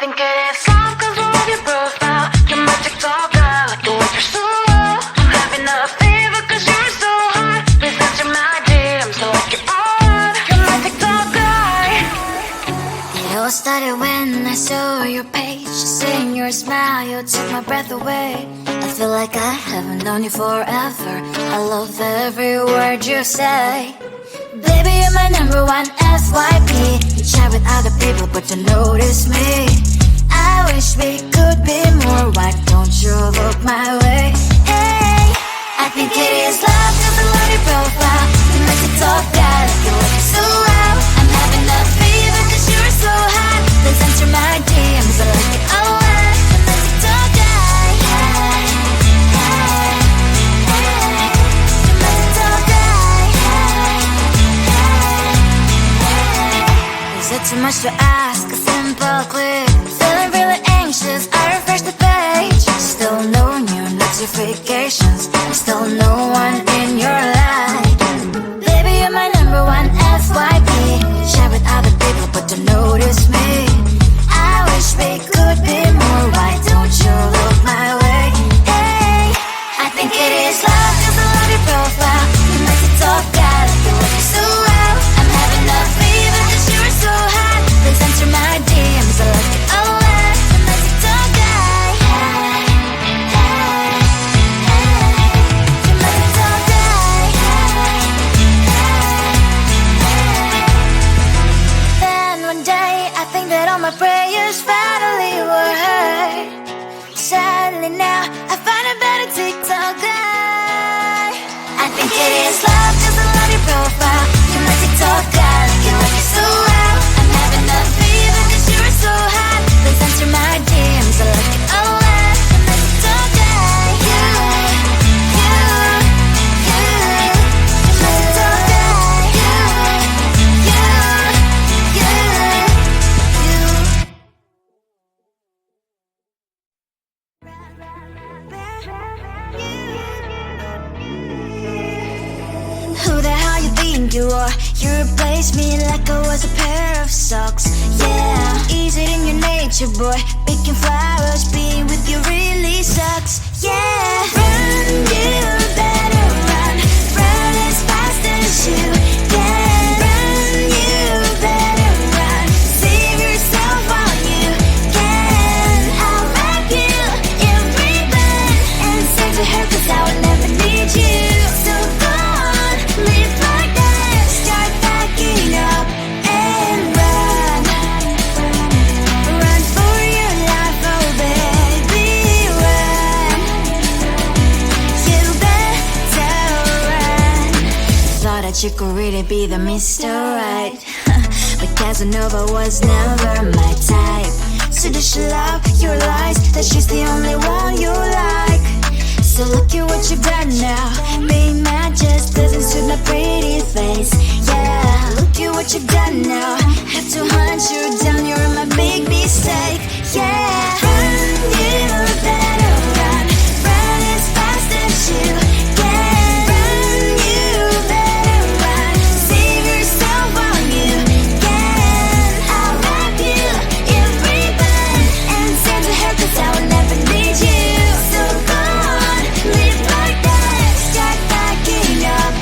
think it is soft 'cause I love your profile. You're my TikTok girl, like the way you're so low. I'm having a fever 'cause you're so hot. Please answer my DMs like you're on. You're my TikTok guy. It all started when I saw your page. Seeing your smile, you took my breath away. I feel like I haven't known you forever. I love every word you say. Baby, you're my number one FYP. You chat with other people but you notice me. I wish we could be more. Why don't you look my way? Hey, I think it is love 'cause I love your profile. You make it talk that you look so well. I'm having a fever 'cause you're so hot. Please answer my DMs, I like it a lot. You make it talk guy. Hey, hey, hey. You make it talk guy. Is it too much to ask? A simple click. Feeling really anxious, I refresh the page. Still no new notifications. Still no one in your life. Baby, you're my number one FYP. Share with other people but don't notice me. I wish we could be more. Why don't you look my way? Hey, I think it is love 'cause I love your profile. You make it talk that you look so well. I'm having a fever 'cause you're so hot. Please answer my DMs, I like it a lot. You make it talk guy. Hey, hey, hey. You make it talk guy. Hey, hey, hey. Then one day I think that all my prayers finally were heard. Sadly now I find a better TikTok guy. I think it is love 'cause I love your profile. You make it talk guy, you like it so well. I'm having a fever 'cause you're so hot. Please answer my DMs, I like it a lot. You make it talk guy. You make it talk guy. Who the hell you think you are? You replaced me like I was a pair of socks. Yeah, is it in your nature, boy? Picking flowers, being with you really sucks. Yeah, run, you better run. Run as fast as you can. Run, you better run. Save yourself while you can. I'll wrap you in ribbon and send to her 'cause I will never need you. So go on, live like that. Start backing up and run. Run for your life, oh baby, run. You better run. Thought that you could really be the Mr. Right. But Casanova was never my type. So does she love your lies? That she's the only one you like. So look at what you've done now. Being mad just doesn't suit my pretty face. Yeah, look at what you've done now. Have to hunt you down, you're my big mistake. Yeah, run, you better run. Run as fast as you can. Run, you better run. Save yourself while you can. I'll wrap you in ribbon and send to her 'cause I will never need you. So go on, live like that. Start backing up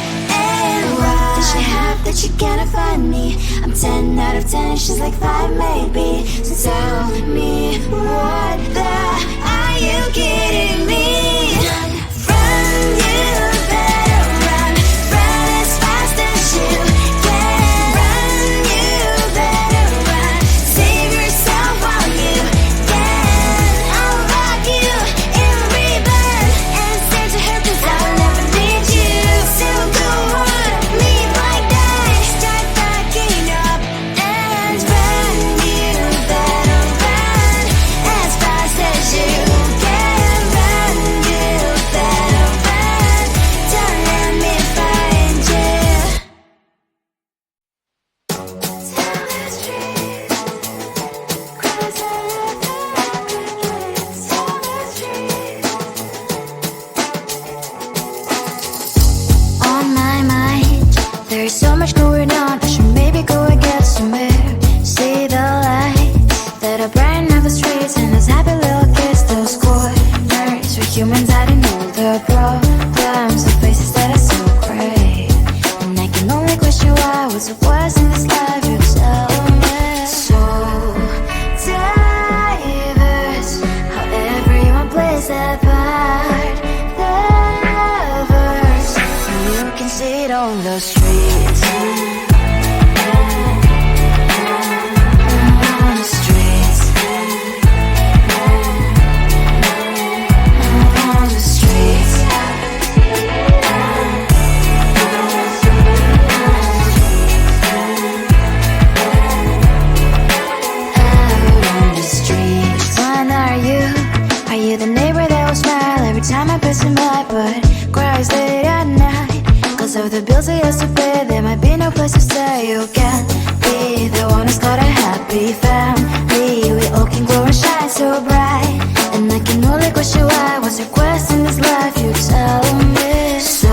and run. Does she have that you cannot find me? I'm 10 out of 10, she's like 5 maybe. So tell me, what the are you kidding me? Run, you better run. Run as fast as you can. Run, you better run. Save yourself while you can. I'll rock you in ribbon and send to her 'cause I will never need you. So go on, live like that. Start backing up and run. You better run as fast as you can. Run, you better run. Don't let me find you. Tell the street, 'cause I love the streets. Tell the street. On my mind, there's so much going on. I should maybe go and get somewhere. See the lights that are bright enough as was it was in this life you tell me. So diverse, how everyone plays their part. Lovers, you can see it on the streets. On the streets. On the streets. Are you the neighbor that will smile every time I pass him by, but cries late at night? Cause of the bills I used to pay, there might be no place to stay. You can be the one who's got a happy family. We all can glow and shine so bright, and I can only question why. What's your quest in this life, you tell me. So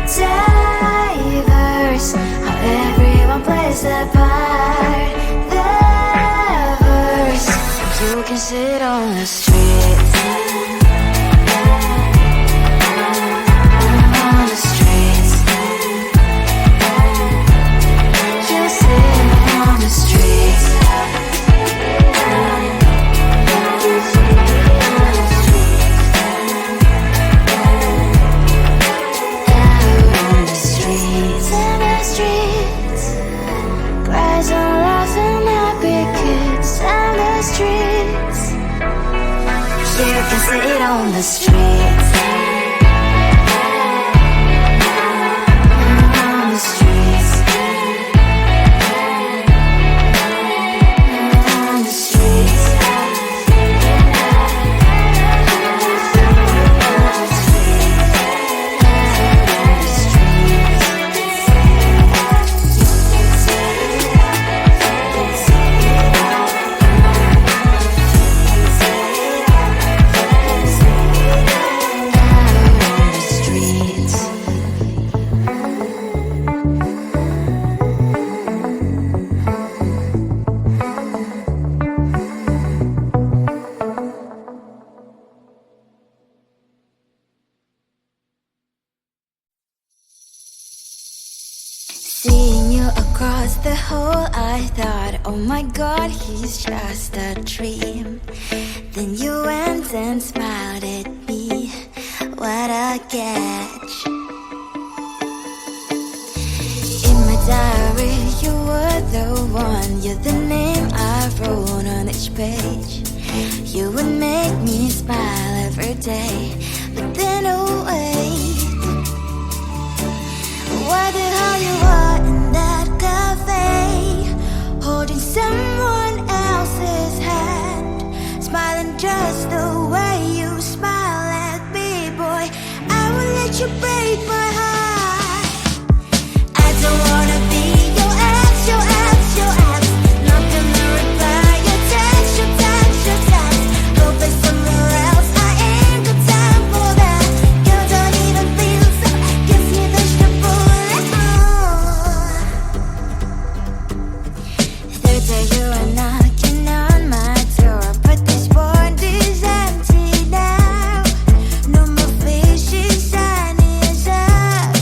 diverse, how everyone plays their part. Lovers, you can sit on the streets. On the streets. You sit on the streets. Out on the streets. On the streets. Cries and laughs and happy kids. On the streets. You can sit on the streets. On the streets. On the streets. Seeing you across the hall, I thought, oh my god, he's just a dream. Then you went and smiled at me. What a catch. In my diary, you were the one. You're the name I wrote on each page. You would make me smile every day. But then, oh wait, what the hell you are in that cafe, holding someone else's hand, smiling just the way you smile at me, boy. I will let you break my heart. I don't wanna be your ex, your ex, your ex. Not gonna reply your text, your text, your text. Go play somewhere else, I ain't got time for that. You don't even feel so, gives me vegetable. Third day you are knocking on my door, but this board is empty now. No more fishes, shiny as up.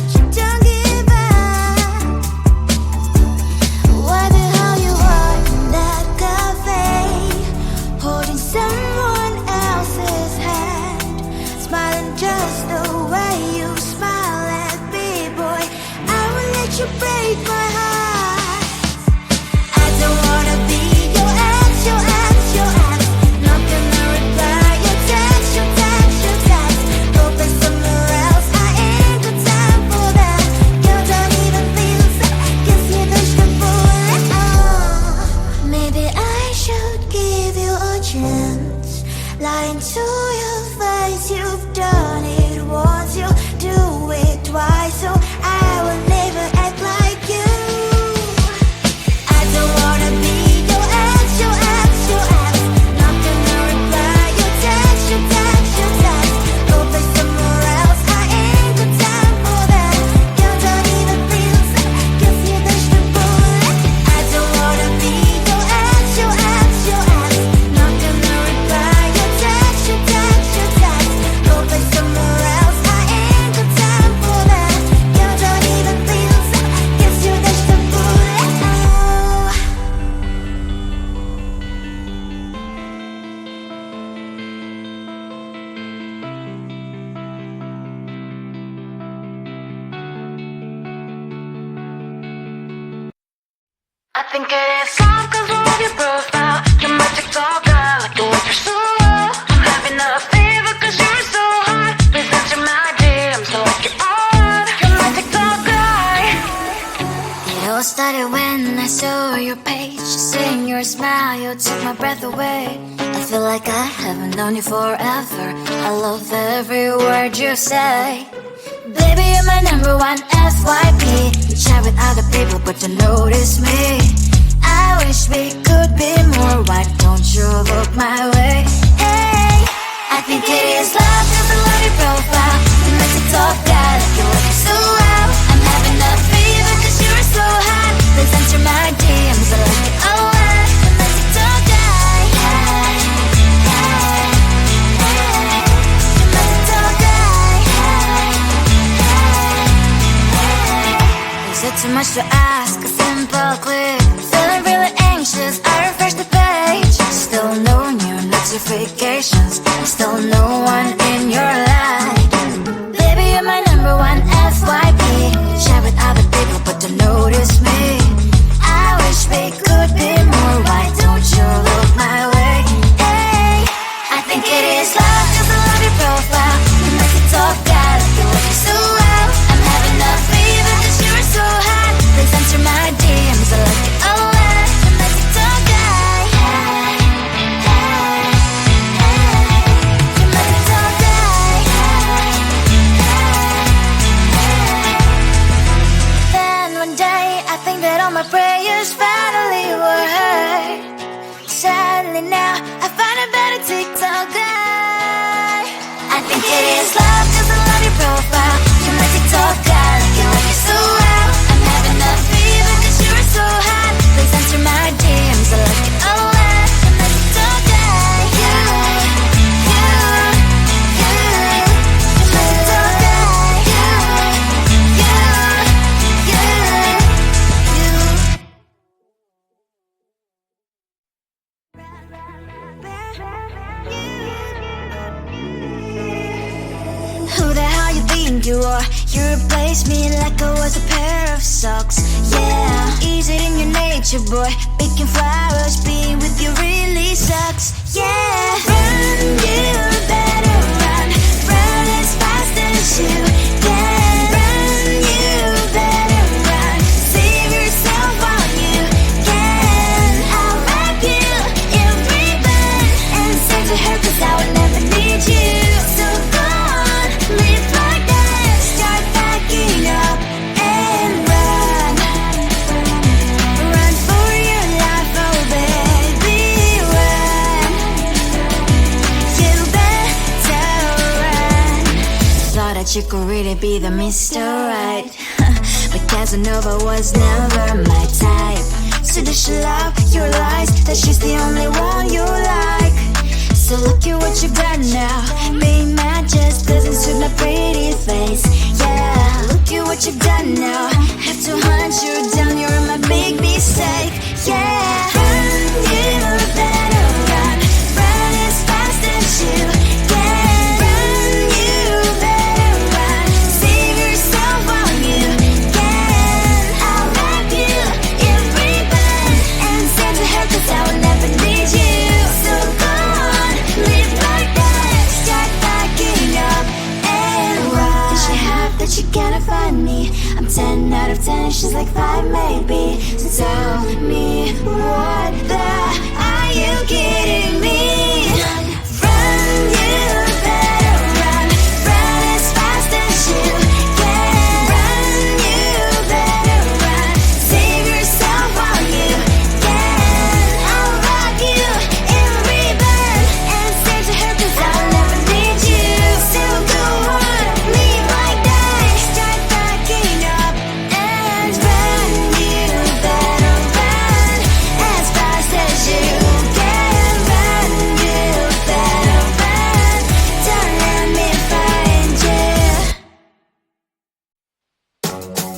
think it is soft cause we're off your profile. You're my TikTok girl, like the way you're so low. I'm having a fever cause you're so hot. Please answer my DMs so I get on. You're my TikTok guy. It all started when I saw your page. Seeing your smile, you took my breath away. I feel like I haven't known you forever. I love every word you say. Baby, you're my number one FYP. You chat with other people but don't notice me. I wish we could be more. Why don't you look my way? Hey, I think it is love cause I love your profile. You're my TikTok guy, like you look so well. I'm having a fever cause you're so hot. Please answer my DMs, I like it a lot. You're my TikTok guy. Hey, hey, hey. You're my TikTok guy. Hey, hey. Is it too much to ask? A simple click. Feeling really anxious, I refresh the page. Still no new notifications. Still no one in your life. Baby, you're my number one FYP. Chat with other people but don't notice me. I wish we could be more. Why don't you look my way? Hey, I think it is love cause I love your profile. You're my TikTok guy, like you look so well. I'm having a fever cause you're so hot. Please answer my DMs, I like it a lot. You're my TikTok guy. Hey, hey, hey. You're my TikTok guy. Hey, hey, hey. Then one day I think that all my prayers finally were heard. Sadly now I find a better TikTok guy. I think it is love cause I love your profile. You're my TikTok guy, like you look so well. I'm having a fever cause you're so hot. Please answer my DMs, I like it a lot. You're my TikTok guy. You, you, you. You're my TikTok guy. Who the hell you think you are? You replaced me like I was a pair of socks. Yeah, is it in your nature, boy? Picking flowers, being with you really sucks. Yeah, run, you better run. Run as fast as you can. Run, you better run. Save yourself while you can. I'll wrap you in ribbon and send to her cause I will never need you. So go on, live like that. Start packing up and run. Run for your life, oh baby, run. You better run. Thought that you could really be the Mr. Right. But Casanova was never my type. So does she love your lies? That she's the only one you like. So look at what you've done now. Being mad just doesn't suit my pretty face. Yeah, look at what you've done now. Have to hunt you down, you're my big mistake. Yeah, run, you better run. Run as fast as you can. Run, you better run. Save yourself while you can. I'll wrap you in ribbon and send to her cause I will never need you. So go on, live like that. Start packing up and run. Does she have that she cannot find me? I'm 10 out of 10, she's like 5 maybe. So tell me, what the are you kidding me? Run, you better run. Run as fast as you can. Run, you better run. Save yourself while you can. I'll rock you in ribbon and send to her cause I'll never need you. So go on, leave like that. Start packing up and run. You better run as fast as you can. Run, you better run. Don't let me find you.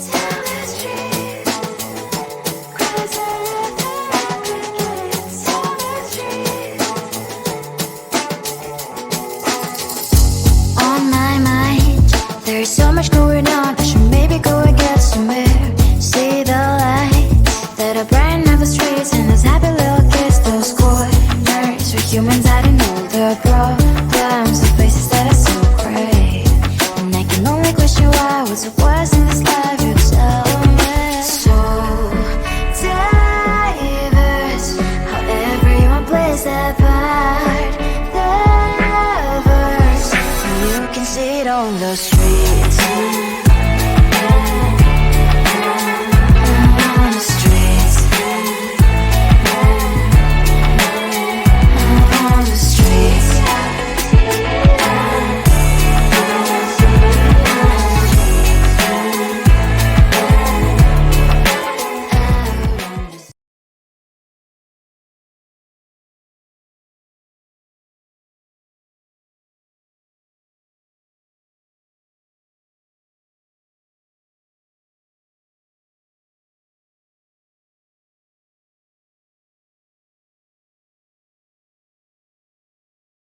Tell the truth, 'cause I love everything. Tell the truth. On my mind, there's so much going on. I should maybe go and get some air. See the light that a bright never was the worst in this life.